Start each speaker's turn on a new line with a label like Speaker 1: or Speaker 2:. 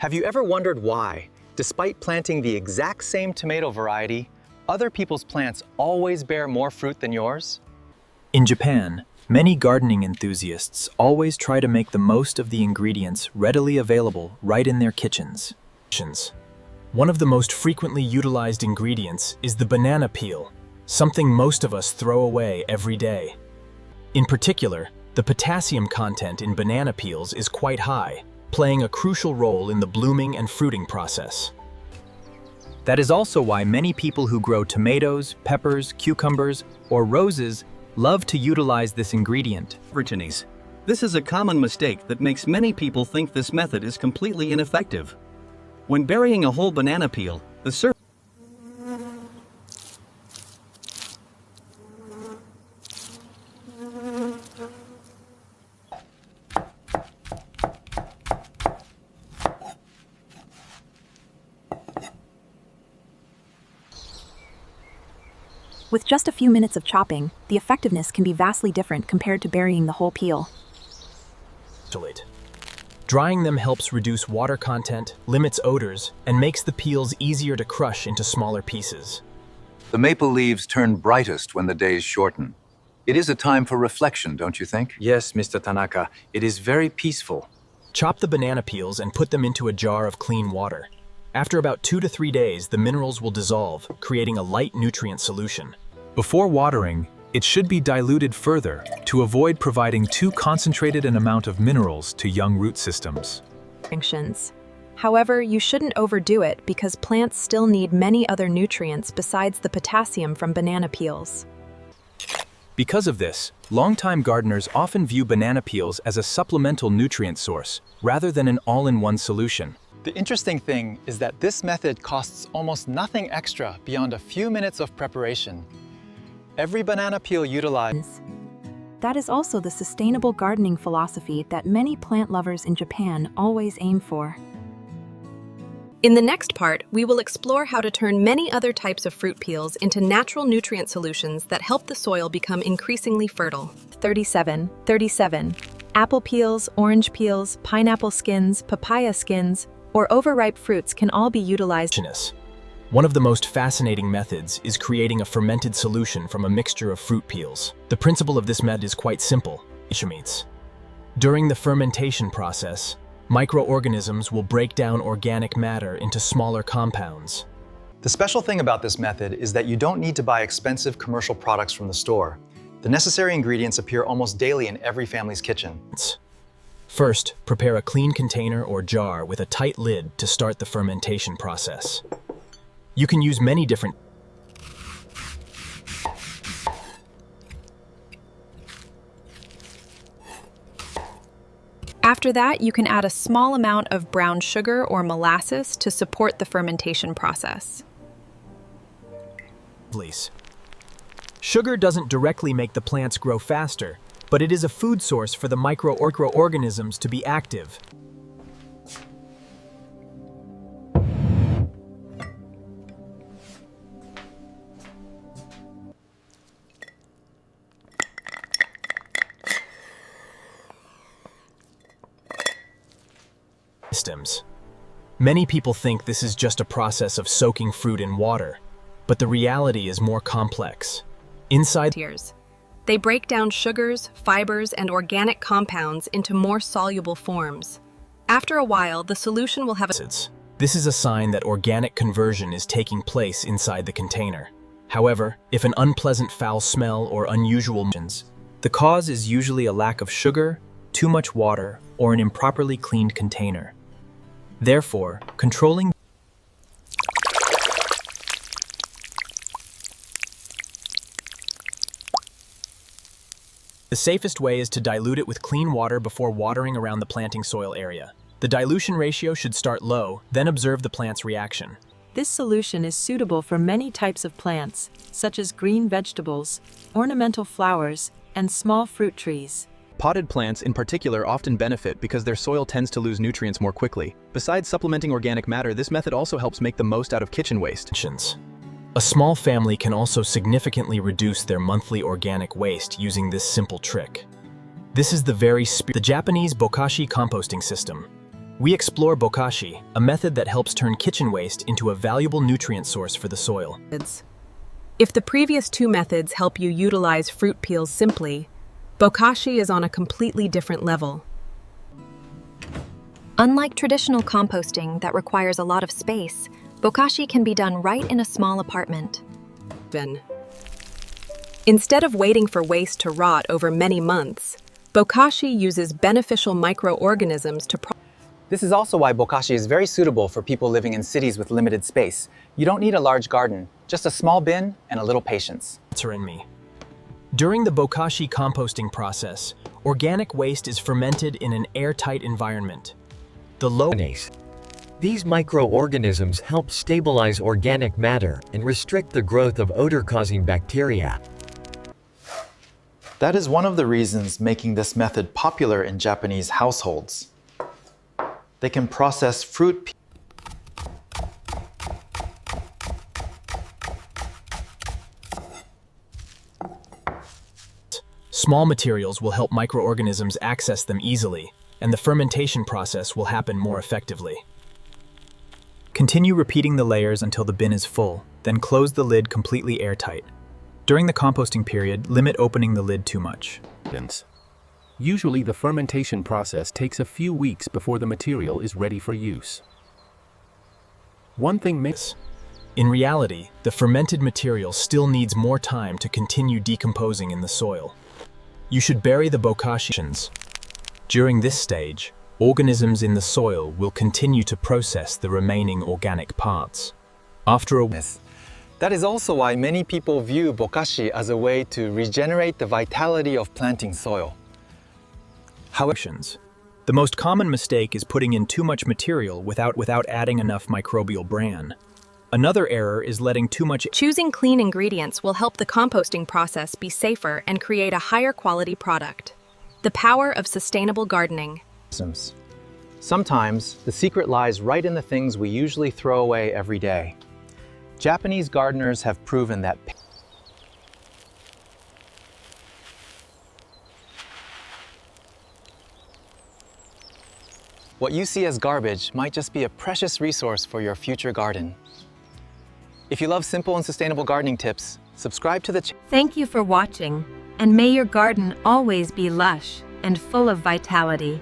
Speaker 1: Have you ever wondered why, despite planting the exact same tomato variety, other people's plants always bear more fruit than yours?
Speaker 2: In Japan, many gardening enthusiasts always try to make the most of the ingredients readily available right in their kitchens. One of the most frequently utilized ingredients is the banana peel, something most of us throw away every day. In particular, the potassium content in banana peels is quite high, playing a crucial role in the blooming and fruiting process. That is also why many people who grow tomatoes, peppers, cucumbers, or roses love to utilize this ingredient.
Speaker 3: Aborigines. This is a common mistake that makes many people think this method is completely ineffective. When burying a whole banana peel, the surface
Speaker 4: With just a few minutes of chopping, the effectiveness can be vastly different compared to burying the whole peel.
Speaker 2: Drying them helps reduce water content, limits odors, and makes the peels easier to crush into smaller pieces.
Speaker 5: The maple leaves turn brightest when the days shorten. It is a time for reflection, don't you think?
Speaker 6: Yes, Mr. Tanaka, it is very peaceful.
Speaker 2: Chop the banana peels and put them into a jar of clean water. After about 2 to 3 days, the minerals will dissolve, creating a light nutrient solution.
Speaker 7: Before watering, it should be diluted further to avoid providing too concentrated an amount of minerals to young root systems.
Speaker 4: However, you shouldn't overdo it because plants still need many other nutrients besides the potassium from banana peels.
Speaker 7: Because of this, longtime gardeners often view banana peels as a supplemental nutrient source rather than an all-in-one solution.
Speaker 1: The interesting thing is that this method costs almost nothing extra beyond a few minutes of preparation. Every banana peel utilized.
Speaker 4: That is also the sustainable gardening philosophy that many plant lovers in Japan always aim for. In the next part, we will explore how to turn many other types of fruit peels into natural nutrient solutions that help the soil become increasingly fertile. 37. Apple peels, orange peels, pineapple skins, papaya skins, or overripe fruits can all be utilized.
Speaker 2: One of the most fascinating methods is creating a fermented solution from a mixture of fruit peels. The principle of this method is quite simple. During the fermentation process, microorganisms will break down organic matter into smaller compounds.
Speaker 1: The special thing about this method is that you don't need to buy expensive commercial products from the store. The necessary ingredients appear almost daily in every family's kitchen.
Speaker 2: First, prepare a clean container or jar with a tight lid to start the fermentation process. You can use many different.
Speaker 4: After that, you can add a small amount of brown sugar or molasses to support the fermentation process.
Speaker 2: Sugar doesn't directly make the plants grow faster, but it is a food source for the microorganisms to be active. Many people think this is just a process of soaking fruit in water, but the reality is more complex. Inside,
Speaker 4: they break down sugars, fibers, and organic compounds into more soluble forms. After a while, the solution will have
Speaker 2: This is a sign that organic conversion is taking place inside the container. However, if an unpleasant foul smell or unusual the cause is usually a lack of sugar, too much water, or an improperly cleaned container. Therefore, controlling the safest way is to dilute it with clean water before watering around the planting soil area. The dilution ratio should start low, then observe the plant's reaction.
Speaker 8: This solution is suitable for many types of plants, such as green vegetables, ornamental flowers, and small fruit trees.
Speaker 9: Potted plants in particular often benefit because their soil tends to lose nutrients more quickly. Besides supplementing organic matter, this method also helps make the most out of kitchen waste.
Speaker 2: A small family can also significantly reduce their monthly organic waste using this simple trick. This is the Japanese bokashi composting system. We explore bokashi, a method that helps turn kitchen waste into a valuable nutrient source for the soil.
Speaker 4: If the previous two methods help you utilize fruit peels simply, bokashi is on a completely different level.
Speaker 10: Unlike traditional composting that requires a lot of space, bokashi can be done right in a small apartment.
Speaker 4: Instead of waiting for waste to rot over many months, bokashi uses beneficial microorganisms to
Speaker 1: This is also why bokashi is very suitable for people living in cities with limited space. You don't need a large garden, just a small bin and a little patience.
Speaker 2: During the bokashi composting process, organic waste is fermented in an airtight environment.
Speaker 11: These microorganisms help stabilize organic matter and restrict the growth of odor-causing bacteria.
Speaker 1: That is one of the reasons making this method popular in Japanese households. They can process fruit
Speaker 2: Small materials will help microorganisms access them easily, and the fermentation process will happen more effectively. Continue repeating the layers until the bin is full, then close the lid completely airtight. During the composting period, limit opening the lid too much.
Speaker 12: Usually the fermentation process takes a few weeks before the material is ready for use. One thing
Speaker 2: In reality, the fermented material still needs more time to continue decomposing in the soil. You should bury the bokashi. During this stage, organisms in the soil will continue to process the remaining organic parts. After a while,
Speaker 1: That is also why many people view bokashi as a way to regenerate the vitality of planting soil.
Speaker 2: The most common mistake is putting in too much material without adding enough microbial bran. Another error is letting too much.
Speaker 4: Choosing clean ingredients will help the composting process be safer and create a higher quality product. The power of sustainable gardening.
Speaker 1: Sometimes, the secret lies right in the things we usually throw away every day. Japanese gardeners have proven that what you see as garbage might just be a precious resource for your future garden. If you love simple and sustainable gardening tips, subscribe to the channel.
Speaker 8: Thank you for watching, and may your garden always be lush and full of vitality.